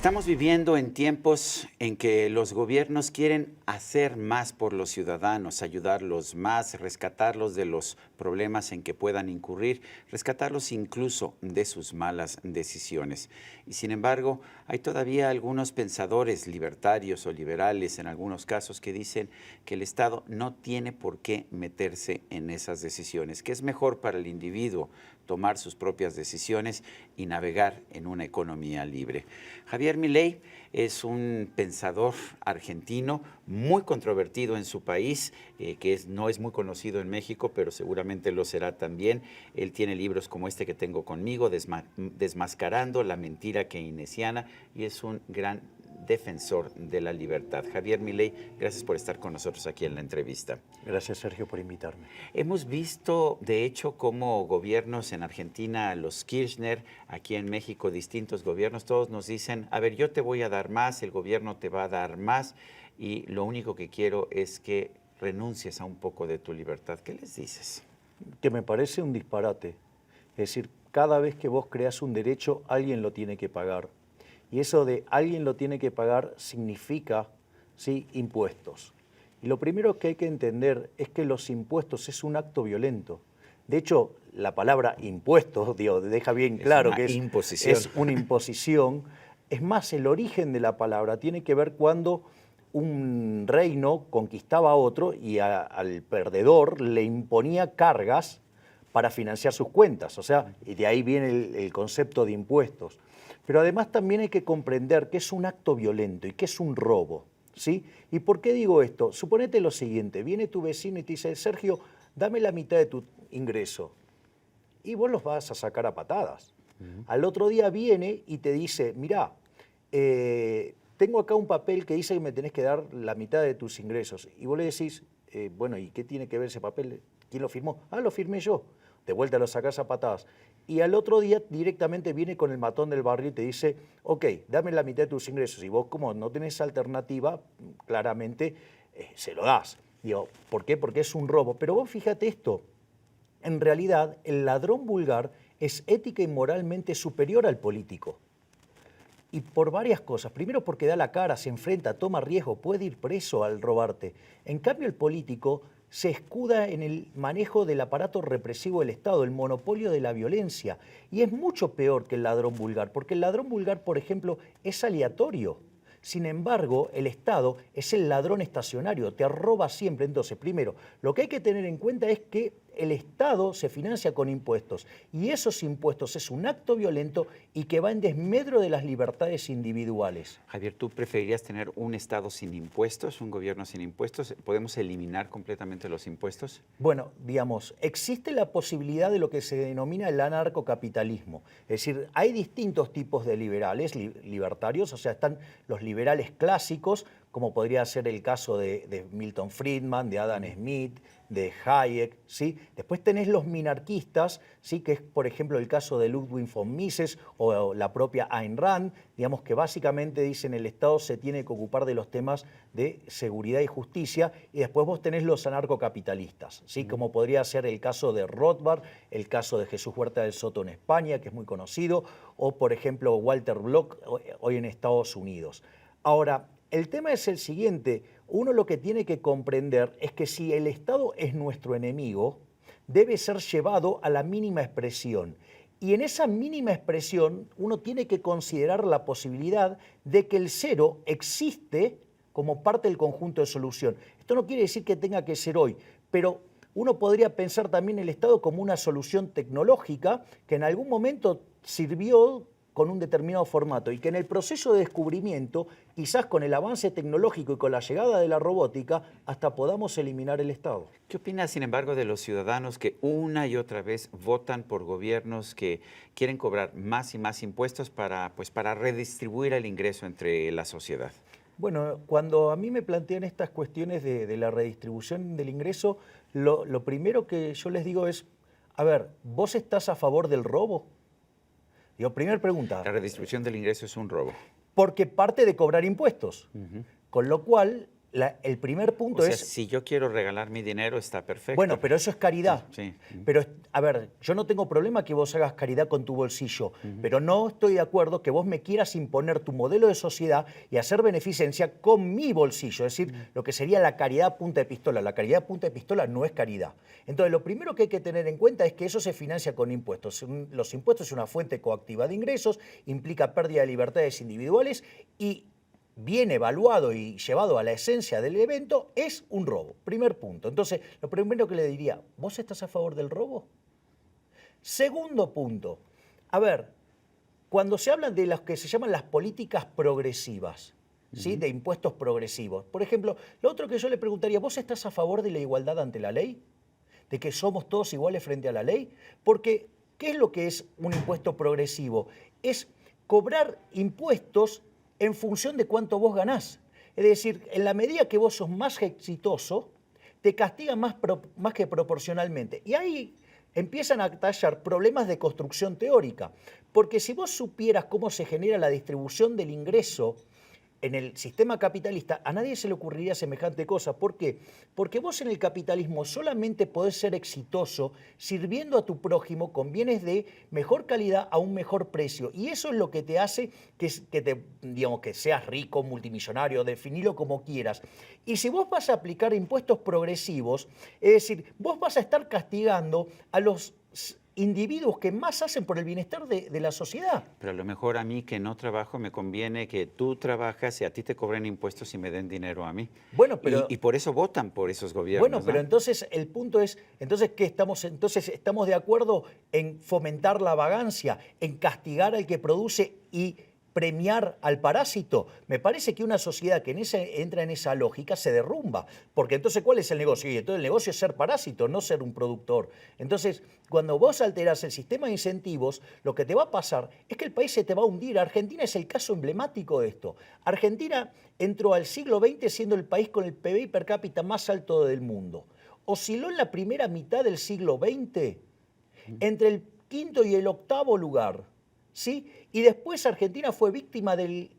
Estamos viviendo en tiempos en que los gobiernos quieren hacer más por los ciudadanos, ayudarlos más, rescatarlos de los problemas en que puedan incurrir, rescatarlos incluso de sus malas decisiones. Y sin embargo, hay todavía algunos pensadores libertarios o liberales en algunos casos que dicen que el Estado no tiene por qué meterse en esas decisiones, que es mejor para el individuo tomar sus propias decisiones y navegar en una economía libre. Javier Milei es un pensador argentino muy controvertido en su país, no es muy conocido en México, pero seguramente lo será también. Él tiene libros como este que tengo conmigo, Desmascarando la mentira keynesiana, y es un gran defensor de la libertad. Javier Milei, gracias por estar con nosotros aquí en la entrevista. Gracias, Sergio, por invitarme. Hemos visto, de hecho, cómo gobiernos en Argentina, los Kirchner, aquí en México, distintos gobiernos, todos nos dicen, a ver, yo te voy a dar más, el gobierno te va a dar más, y lo único que quiero es que renuncies a un poco de tu libertad. ¿Qué les dices? Que me parece un disparate. Es decir, cada vez que vos creas un derecho, alguien lo tiene que pagar. Y eso de alguien lo tiene que pagar significa, ¿sí?, impuestos. Y lo primero que hay que entender es que los impuestos es un acto violento. De hecho, la palabra impuestos, deja bien claro que es una imposición. Es más, el origen de la palabra tiene que ver cuando un reino conquistaba a otro y al perdedor le imponía cargas para financiar sus cuentas. O sea, y de ahí viene el concepto de impuestos. Pero además también hay que comprender que es un acto violento y que es un robo, ¿sí? ¿Y por qué digo esto? Suponete lo siguiente, viene tu vecino y te dice, Sergio, dame la mitad de tu ingreso. Y vos los vas a sacar a patadas. Al otro día viene y te dice, mirá, tengo acá un papel que dice que me tenés que dar la mitad de tus ingresos. Y vos le decís, bueno, ¿y qué tiene que ver ese papel? ¿Quién lo firmó? Ah, lo firmé yo. De vuelta lo sacás a patadas. Y al otro día directamente viene con el matón del barrio y te dice, ok, dame la mitad de tus ingresos. Y vos, como no tenés alternativa, claramente se lo das. Digo, ¿por qué? Porque es un robo. Pero vos fíjate esto, en realidad el ladrón vulgar es ética y moralmente superior al político. Y por varias cosas. Primero porque da la cara, se enfrenta, toma riesgo, puede ir preso al robarte. En cambio el político se escuda en el manejo del aparato represivo del Estado, el monopolio de la violencia. Y es mucho peor que el ladrón vulgar, porque el ladrón vulgar, por ejemplo, es aleatorio. Sin embargo, el Estado es el ladrón estacionario, te roba siempre. Entonces, primero, lo que hay que tener en cuenta es que el Estado se financia con impuestos y esos impuestos es un acto violento y que va en desmedro de las libertades individuales. Javier, ¿tú preferirías tener un Estado sin impuestos, un gobierno sin impuestos? ¿Podemos eliminar completamente los impuestos? Bueno, digamos, existe la posibilidad de lo que se denomina el anarcocapitalismo. Es decir, hay distintos tipos de liberales, libertarios, o sea, están los liberales clásicos, como podría ser el caso de Milton Friedman, de Adam Smith, de Hayek, ¿sí? Después tenés los minarquistas, ¿sí?, que es, por ejemplo, el caso de Ludwig von Mises o la propia Ayn Rand, digamos que básicamente dicen el Estado se tiene que ocupar de los temas de seguridad y justicia, y después vos tenés los anarcocapitalistas, ¿sí?, como podría ser el caso de Rothbard, el caso de Jesús Huerta del Soto en España, que es muy conocido, o, por ejemplo, Walter Block hoy en Estados Unidos. Ahora, el tema es el siguiente, uno lo que tiene que comprender es que si el Estado es nuestro enemigo, debe ser llevado a la mínima expresión. Y en esa mínima expresión uno tiene que considerar la posibilidad de que el cero existe como parte del conjunto de solución. Esto no quiere decir que tenga que ser hoy, pero uno podría pensar también el Estado como una solución tecnológica que en algún momento sirvió con un determinado formato y que en el proceso de descubrimiento, quizás con el avance tecnológico y con la llegada de la robótica, hasta podamos eliminar el Estado. ¿Qué opinas, sin embargo, de los ciudadanos que una y otra vez votan por gobiernos que quieren cobrar más y más impuestos para redistribuir el ingreso entre la sociedad? Bueno, cuando a mí me plantean estas cuestiones de la redistribución del ingreso, lo primero que yo les digo es, a ver, ¿vos estás a favor del robo? Digo, primera pregunta. La redistribución del ingreso es un robo. Porque parte de cobrar impuestos. Con lo cual, el primer punto O sea, es... si yo quiero regalar mi dinero, está perfecto. Bueno, pero eso es caridad. Sí. Pero, a ver, yo no tengo problema que vos hagas caridad con tu bolsillo, pero no estoy de acuerdo que vos me quieras imponer tu modelo de sociedad y hacer beneficencia con mi bolsillo, es decir, lo que sería la caridad a punta de pistola. La caridad a punta de pistola no es caridad. Entonces, lo primero que hay que tener en cuenta es que eso se financia con impuestos. Los impuestos es una fuente coactiva de ingresos, implica pérdida de libertades individuales y bien evaluado y llevado a la esencia del evento, es un robo. Primer punto. Entonces, lo primero que le diría, ¿vos estás a favor del robo? Segundo punto. A ver, cuando se habla de las que se llaman las políticas progresivas, ¿sí? De impuestos progresivos. Por ejemplo, lo otro que yo le preguntaría, ¿vos estás a favor de la igualdad ante la ley? ¿De que somos todos iguales frente a la ley? Porque, ¿qué es lo que es un impuesto progresivo? Es cobrar impuestos en función de cuánto vos ganás. Es decir, en la medida que vos sos más exitoso, te castigan más que proporcionalmente. Y ahí empiezan a tallar problemas de construcción teórica. Porque si vos supieras cómo se genera la distribución del ingreso en el sistema capitalista, a nadie se le ocurriría semejante cosa. ¿Por qué? Porque vos en el capitalismo solamente podés ser exitoso sirviendo a tu prójimo con bienes de mejor calidad a un mejor precio. Y eso es lo que te hace digamos, que seas rico, multimillonario, definilo como quieras. Y si vos vas a aplicar impuestos progresivos, es decir, vos vas a estar castigando a los individuos que más hacen por el bienestar de la sociedad. Pero a lo mejor a mí que no trabajo me conviene que tú trabajas y a ti te cobren impuestos y me den dinero a mí. Bueno, pero... Y por eso votan por esos gobiernos. Bueno, pero ¿no? entonces el punto es, entonces ¿qué estamos? Entonces estamos de acuerdo en fomentar la vagancia, en castigar al que produce y premiar al parásito. Me parece que una sociedad que entra en esa lógica se derrumba, porque entonces ¿cuál es el negocio? Y entonces el negocio es ser parásito, no ser un productor. Entonces, cuando vos alterás el sistema de incentivos, lo que te va a pasar es que el país se te va a hundir. Argentina es el caso emblemático de esto. Argentina entró al siglo XX siendo el país con el PBI per cápita más alto del mundo. Osciló en la primera mitad del siglo XX entre el quinto y el octavo lugar, ¿sí? Y después Argentina fue víctima del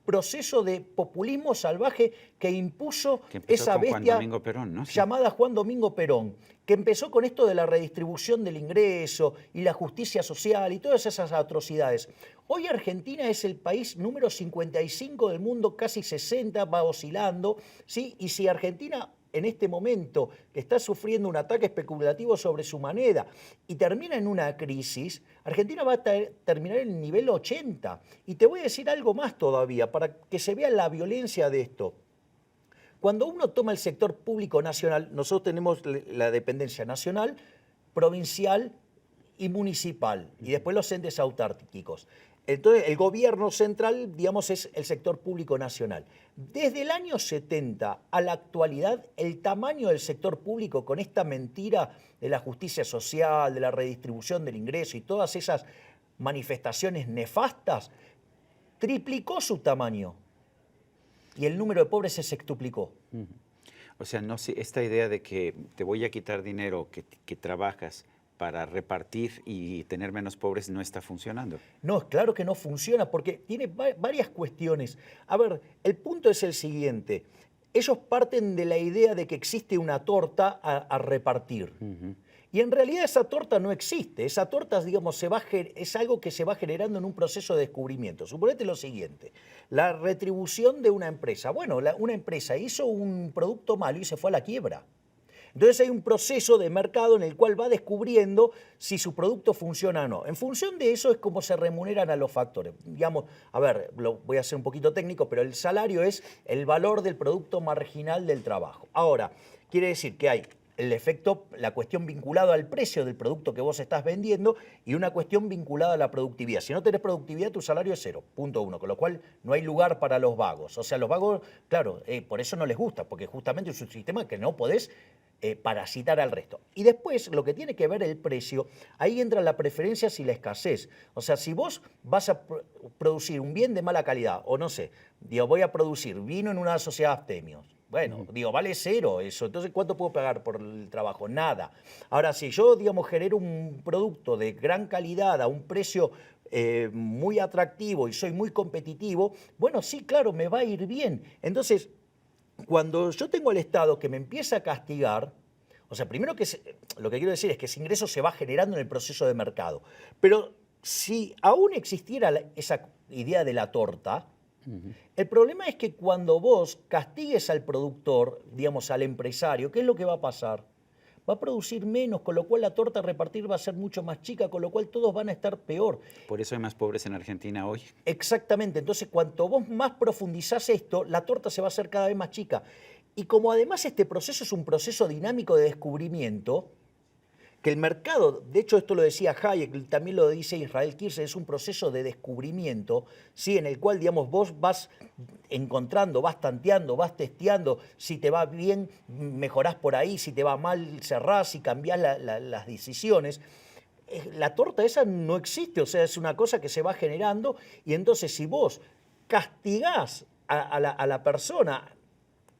proceso de populismo salvaje que impuso esa bestia Juan Domingo Perón, ¿no? Sí. llamada Juan Domingo Perón, que empezó con esto de la redistribución del ingreso y la justicia social y todas esas atrocidades. Hoy Argentina es el país número 55 del mundo, casi 60, va oscilando, ¿sí? Y si Argentina en este momento que está sufriendo un ataque especulativo sobre su moneda y termina en una crisis, Argentina va a terminar en el nivel 80. Y te voy a decir algo más todavía, para que se vea la violencia de esto. Cuando uno toma el sector público nacional, nosotros tenemos la dependencia nacional, provincial y municipal, y después los entes autárquicos. Entonces, el gobierno central, digamos, es el sector público nacional. Desde el año 70 a la actualidad, el tamaño del sector público, con esta mentira de la justicia social, de la redistribución del ingreso y todas esas manifestaciones nefastas, triplicó su tamaño. Y el número de pobres se sextuplicó. O sea, no, esta idea de que te voy a quitar dinero que trabajas para repartir y tener menos pobres no está funcionando. No, claro que no funciona porque tiene varias cuestiones. A ver, el punto es el siguiente. Ellos parten de la idea de que existe una torta a repartir. Y en realidad esa torta no existe. Esa torta, digamos, es algo que se va generando en un proceso de descubrimiento. Suponete lo siguiente. La retribución de una empresa. Bueno, una empresa hizo un producto malo y se fue a la quiebra. Entonces hay un proceso de mercado en el cual va descubriendo si su producto funciona o no. En función de eso es como se remuneran a los factores. Digamos, a ver, lo voy a hacer un poquito técnico, pero el salario es el valor del producto marginal del trabajo. Ahora, quiere decir que hay el efecto, la cuestión vinculada al precio del producto que vos estás vendiendo y una cuestión vinculada a la productividad. Si no tenés productividad, tu salario es 0, punto 1, con lo cual no hay lugar para los vagos. O sea, los vagos, claro, por eso no les gusta, porque justamente es un sistema que no podés parasitar al resto. Y después, lo que tiene que ver el precio, ahí entran las preferencias y la escasez. O sea, si vos vas a producir un bien de mala calidad, o no sé, digo, voy a producir vino en una sociedad abstemios. Bueno, digo, vale 0 eso. Entonces, ¿cuánto puedo pagar por el trabajo? Nada. Ahora, si yo, digamos, genero un producto de gran calidad a un precio muy atractivo y soy muy competitivo, bueno, sí, claro, me va a ir bien. Entonces, cuando yo tengo el Estado que me empieza a castigar, o sea, primero lo que quiero decir es que ese ingreso se va generando en el proceso de mercado. Pero si aún existiera esa idea de la torta, el problema es que cuando vos castigues al productor, digamos al empresario, ¿qué es lo que va a pasar? Va a producir menos, con lo cual la torta a repartir va a ser mucho más chica, con lo cual todos van a estar peor. Por eso hay más pobres en Argentina hoy. Exactamente, entonces cuanto vos más profundizás esto, la torta se va a hacer cada vez más chica. Y como además este proceso es un proceso dinámico de descubrimiento, que el mercado, de hecho esto lo decía Hayek, también lo dice Israel Kirchner, es un proceso de descubrimiento, ¿sí? En el cual, digamos, vos vas encontrando, vas tanteando, vas testeando, si te va bien, mejorás por ahí, si te va mal, cerrás y cambiás las decisiones. La torta esa no existe, o sea, es una cosa que se va generando y entonces si vos castigás a la persona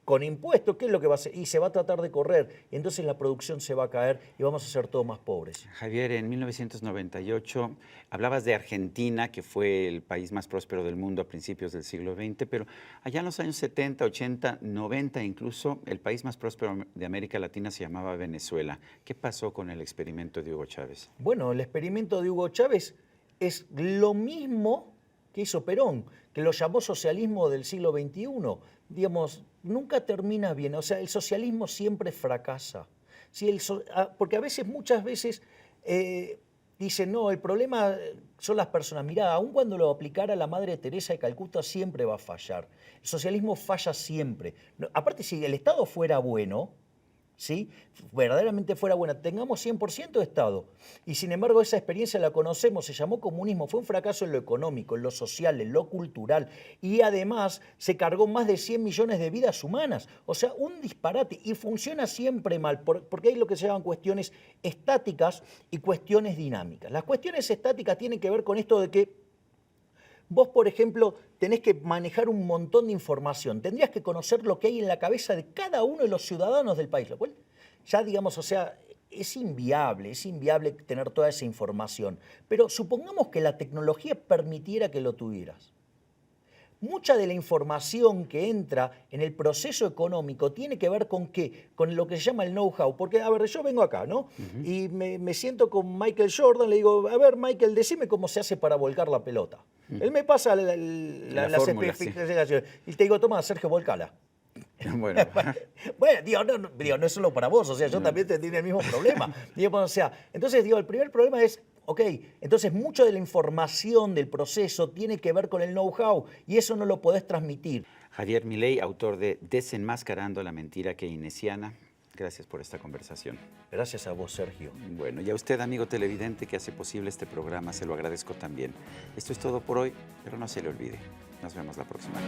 con impuestos, ¿qué es lo que va a hacer? Y se va a tratar de correr, y entonces la producción se va a caer y vamos a ser todos más pobres. Javier, en 1998 hablabas de Argentina, que fue el país más próspero del mundo a principios del siglo XX, pero allá en los años 70, 80, 90 incluso, el país más próspero de América Latina se llamaba Venezuela. ¿Qué pasó con el experimento de Hugo Chávez? Bueno, el experimento de Hugo Chávez es lo mismo que hizo Perón, que lo llamó socialismo del siglo XXI. Digamos, nunca termina bien, o sea, el socialismo siempre fracasa. ¿Sí? Porque a veces, muchas veces, dicen, no, el problema son las personas. Mirá, aun cuando lo aplicara la Madre Teresa de Calcuta, siempre va a fallar. El socialismo falla siempre. Aparte, si el Estado fuera bueno, ¿sí? Verdaderamente fuera buena, tengamos 100% de Estado. Y sin embargo esa experiencia la conocemos, se llamó comunismo, fue un fracaso en lo económico, en lo social, en lo cultural y además se cargó más de 100 millones de vidas humanas. O sea, un disparate y funciona siempre mal, porque hay lo que se llaman cuestiones estáticas y cuestiones dinámicas. Las cuestiones estáticas tienen que ver con esto de que vos, por ejemplo, tenés que manejar un montón de información. Tendrías que conocer lo que hay en la cabeza de cada uno de los ciudadanos del país, lo cual ya, digamos, o sea, es inviable tener toda esa información. Pero supongamos que la tecnología permitiera que lo tuvieras. Mucha de la información que entra en el proceso económico tiene que ver con qué, con lo que se llama el know-how. Porque, a ver, yo vengo acá, ¿no? Y me siento con Michael Jordan, le digo, a ver, Michael, decime cómo se hace para volcar la pelota. Él me pasa las especificaciones y te digo, toma, Sergio, volcala. Bueno, bueno, digo, no es solo para vos, o sea, yo también tendría el mismo problema. Digo, o sea, entonces, digo, el primer problema es, ok, entonces mucho de la información del proceso tiene que ver con el know-how y eso no lo podés transmitir. Javier Milei, autor de Desenmascarando la mentira keynesiana. Gracias por esta conversación. Gracias a vos, Sergio. Bueno, y a usted, amigo televidente, que hace posible este programa, se lo agradezco también. Esto es todo por hoy, pero no se le olvide. Nos vemos la próxima.